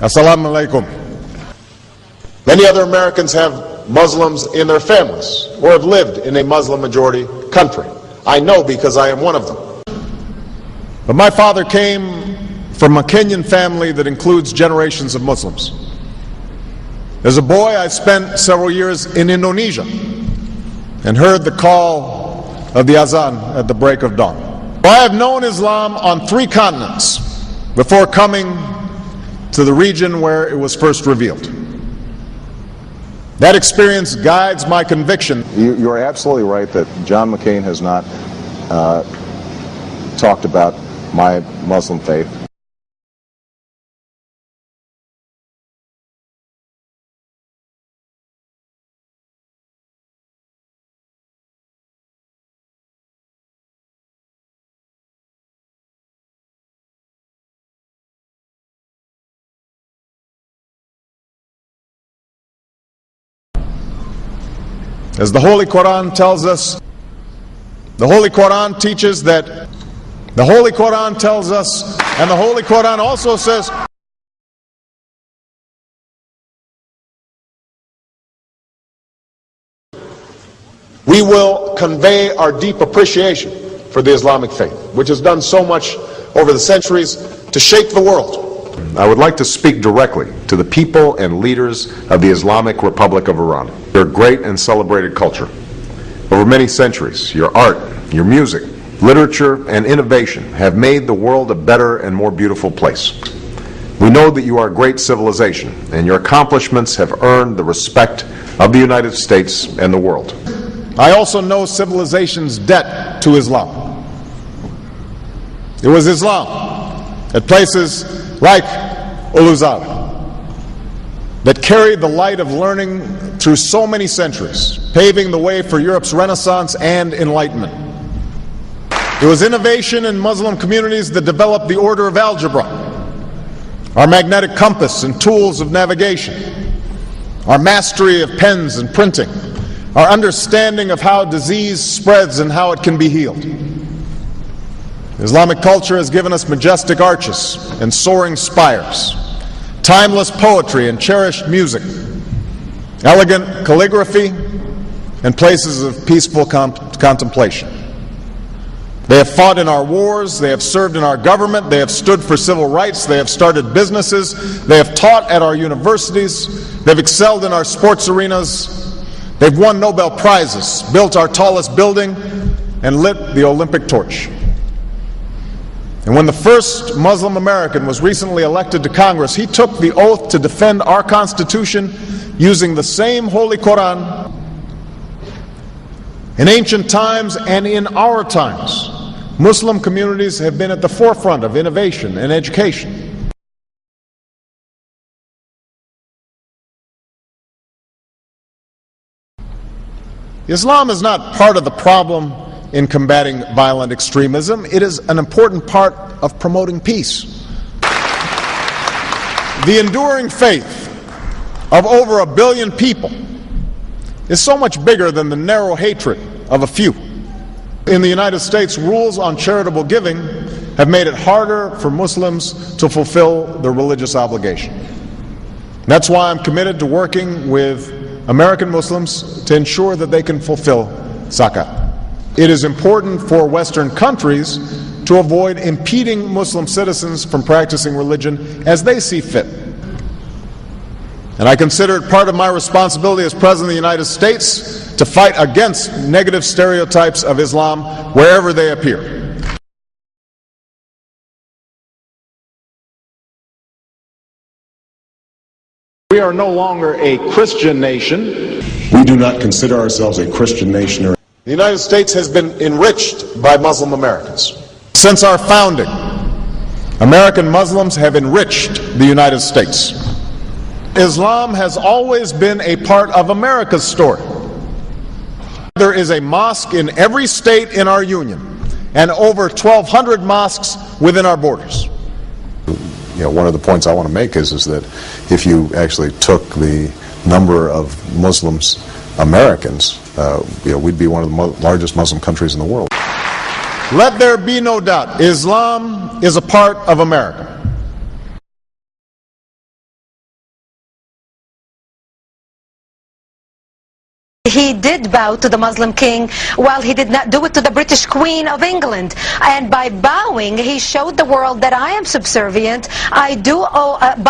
Assalamu alaikum. Many other Americans have Muslims in their families or have lived in a Muslim majority country. I know because I am one of them. But my father came from a Kenyan family that includes generations of Muslims. As a boy, I spent several years in Indonesia and heard the call of the azan at the break of dawn. I have known Islam on 3 continents before coming to the region where it was first revealed. That experience guides my conviction. You're absolutely right that John McCain has not talked about my Muslim faith. As the Holy Quran tells us, the Holy Quran teaches that, the Holy Quran tells us, and the Holy Quran also says, we will convey our deep appreciation for the Islamic faith, which has done so much over the centuries to shape the world. I would like to speak directly to the people and leaders of the Islamic Republic of Iran. Your great and celebrated culture. Over many centuries, your art, your music, literature, and innovation have made the world a better and more beautiful place. We know that you are a great civilization, and your accomplishments have earned the respect of the United States and the world. I also know civilization's debt to Islam. It was Islam at places like Uluzar that carried the light of learning through so many centuries, paving the way for Europe's Renaissance and Enlightenment. It was innovation in Muslim communities that developed the order of algebra, our magnetic compass and tools of navigation, our mastery of pens and printing, our understanding of how disease spreads and how it can be healed. Islamic culture has given us majestic arches and soaring spires, timeless poetry and cherished music, elegant calligraphy, and places of peaceful contemplation. They have fought in our wars, they have served in our government, they have stood for civil rights, they have started businesses, they have taught at our universities, they've excelled in our sports arenas, they've won Nobel Prizes, built our tallest building, and lit the Olympic torch. And when the first Muslim American was recently elected to Congress, he took the oath to defend our Constitution using the same Holy Quran. In ancient times and in our times, Muslim communities have been at the forefront of innovation and education. Islam is not part of the problem in combating violent extremism. It is an important part of promoting peace. The enduring faith of over 1 billion people is so much bigger than the narrow hatred of a few. In the United States, rules on charitable giving have made it harder for Muslims to fulfill their religious obligation. That's why I'm committed to working with American Muslims to ensure that they can fulfill zakat. It is important for Western countries to avoid impeding Muslim citizens from practicing religion as they see fit. And I consider it part of my responsibility as President of the United States to fight against negative stereotypes of Islam wherever they appear. We are no longer a Christian nation. We do not consider ourselves a Christian nation. The United States has been enriched by Muslim Americans. Since our founding, American Muslims have enriched the United States. Islam has always been a part of America's story. There is a mosque in every state in our union and over 1,200 mosques within our borders. One of the points I want to make is that if you actually took the number of Muslims Americans, we'd be one of the largest Muslim countries in the world. Let there be no doubt, Islam is a part of America. he did bow to the Muslim king, while he did not do it to the British Queen of England. And by bowing, he showed the world that I am subservient. I do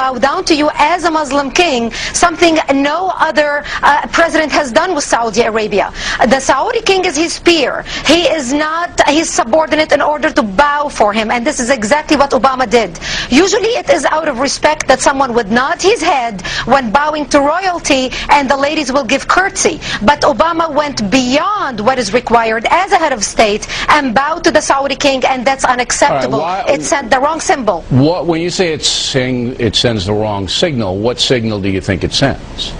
bow down to you as a Muslim king, something no other president has done with Saudi Arabia. The Saudi king is his peer. He is not his subordinate in order to bow for him, and this is exactly what Obama did. Usually it is out of respect that someone would nod his head when bowing to royalty, and the ladies will give curtsy. But Obama went beyond what is required as a head of state and bowed to the Saudi king, and that's unacceptable. It sent the wrong symbol. When you say it sends the wrong signal, what signal do you think it sends?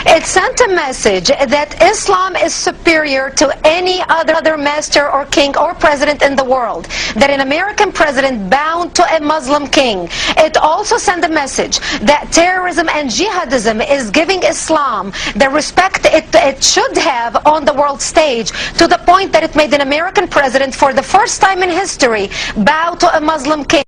It sent a message that Islam is superior to any other master or king or president in the world, that an American president bowed to a Muslim king. It also sent a message that terrorism and jihadism is giving Islam the respect it should have on the world stage, to the point that it made an American president, for the first time in history, bow to a Muslim king.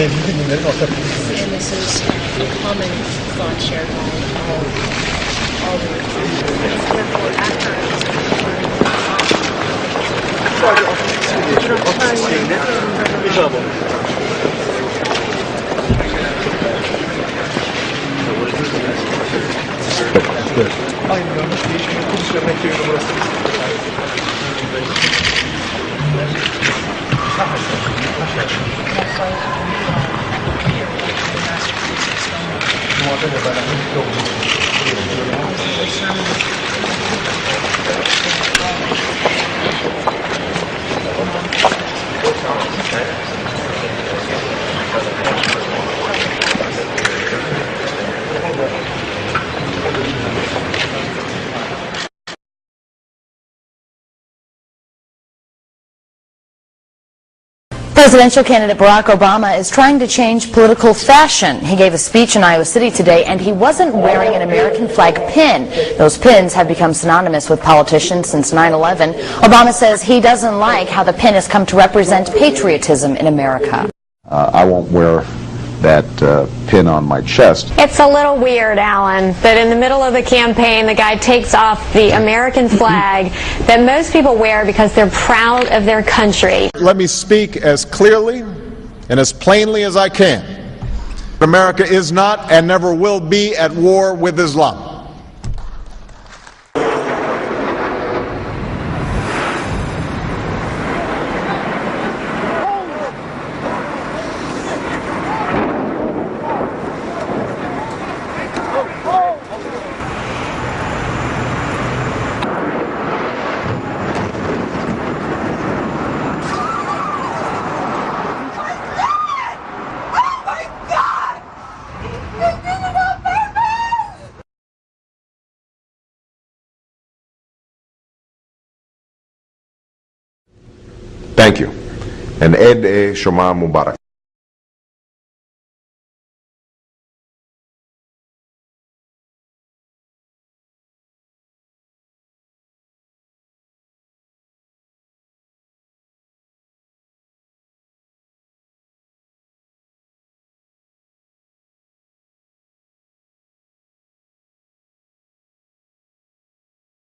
And this is a common thought shared by all the therefore Presidential candidate Barack Obama is trying to change political fashion. He gave a speech in Iowa City today, and he wasn't wearing an American flag pin. Those pins have become synonymous with politicians since 9/11. Obama says he doesn't like how the pin has come to represent patriotism in America. I won't wear that pin on my chest. It's a little weird, Alan, that in the middle of the campaign the guy takes off the American flag that most people wear because they're proud of their country. Let me speak as clearly and as plainly as I can. America is not and never will be at war with Islam. Thank you. And Eid Shoma Mubarak.